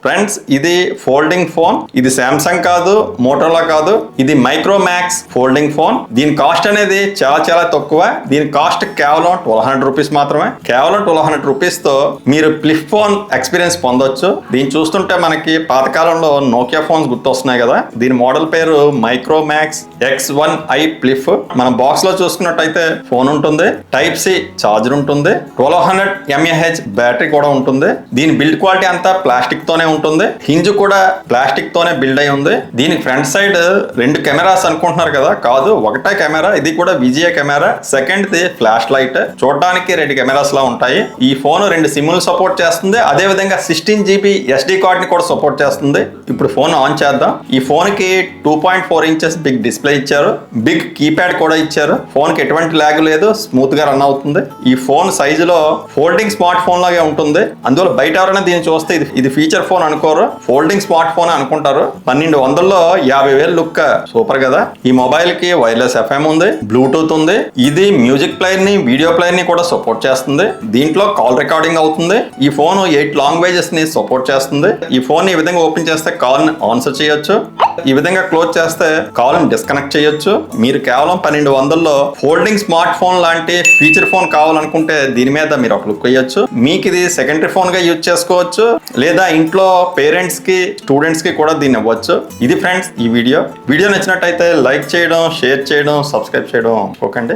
Friends ఇది folding phone. ఇది Samsung కాదు, మోటోలా కాదు, ఇది మైక్రోమాక్స్ ఫోల్డింగ్ ఫోన్. దీని కాస్ట్ అనేది చాలా చాలా తక్కువ. దీని కాస్ట్ కేవలం 1200 రూపీస్ మాత్రమే. కేవలం 1200 రూపీస్ తో మీరు ఫ్లిప్ ఫోన్ ఎక్స్పీరియన్స్ పొందొచ్చు. దీన్ని చూస్తుంటే మనకి పాతకాలంలో నోకియా ఫోన్స్ గుర్తొస్తున్నాయి కదా. దీని మోడల్ పేరు మైక్రోమాక్స్ X1i ఫ్లిప్. మన బాక్స్ లో చూసుకున్నట్టయితే ఫోన్ ఉంటుంది, టైప్ సి చార్జర్ ఉంటుంది, 1200 mAh బ్యాటరీ కూడా ఉంటుంది. దీని బిల్డ్ క్వాలిటీ అంతా ప్లాస్టిక్ తోనే ఉంటుంది. హింజ్ కూడా ప్లాస్టిక్ తోనే బిల్డ్ అయి ఉంది. దీనికి ఫ్రంట్ సైడ్ 2 కెమెరాస్ అనుకుంటున్నారు కదా, కాదు, ఒకటే కెమెరా. ఇది కూడా VGA camera. Second the flash light. చూడడానికి 2 కెమెరాస్ లా ఉంటాయి. ఈ ఫోన్ 2 సిమ్లు సపోర్ట్ చేస్తుంది. అదే విధంగా 16 GB SD కార్డ్ ని కూడా సపోర్ట్ చేస్తుంది. ఇప్పుడు ఫోన్ ఆన్ చేద్దాం. ఈ ఫోన్ కి 2.4 ఇంచెస్ బిగ్ డిస్ప్లే ఇచ్చారు. బిగ్ కీప్యాడ్ కూడా ఇచ్చారు. ఫోన్ కి ఎటువంటి ల్యాగ్ లేదు, స్మూత్ గా రన్ అవుతుంది. ఈ ఫోన్ సైజులో ఫోల్డింగ్ స్మార్ట్ ఫోన్ లాగే ఉంటుంది. అందువల్ల బయట ఎవరైనా దీన్ని చూస్తే ఇది ఫీచర్ ఫోన్ అనుకోరు, ఫోల్డింగ్ స్మార్ట్ ఫోన్ అనుకుంటారు. 1200లో 50,000 లుక్ సూపర్ కదా. ఈ మొబైల్ కి వైర్లెస్ FM ఉంది, బ్లూటూత్ ఉంది. ఇది మ్యూజిక్ ప్లేయర్ ని, వీడియో ప్లేయర్ ని కూడా సపోర్ట్ చేస్తుంది. దీంట్లో కాల్ రికార్డింగ్ అవుతుంది. ఈ ఫోన్ 8 లాంగ్వేజెస్ ని సపోర్ట్ చేస్తుంది. ఈ ఫోన్ ఈ విధంగా ఓపెన్ చేస్తే కాల్ ని ఆన్సర్ చేయొచ్చు. ఈ విధంగా క్లోజ్ చేస్తే కాల్ ని డిస్కనెక్ట్ చేయొచ్చు. మీరు కేవలం 1200లో ఫోల్డింగ్ స్మార్ట్ ఫోన్ లాంటి ఫీచర్ ఫోన్ కావాలనుకుంటే దీని మీద మీరు ఒక లుక్ వేయొచ్చు. మీకు ఇది సెకండరీ ఫోన్ గా యూజ్ చేసుకోవచ్చు, లేదా ఇంట్లో పేరెంట్స్ కి, స్టూడెంట్స్ కి కూడా దీన్ని ఇవ్వచ్చు. ఇది ఫ్రెండ్స్ ఈ వీడియో నచ్చినట్టయితే లైక్ చేయడం, షేర్ చేయడం, సబ్స్క్రైబ్ చేయడం ఒకండి.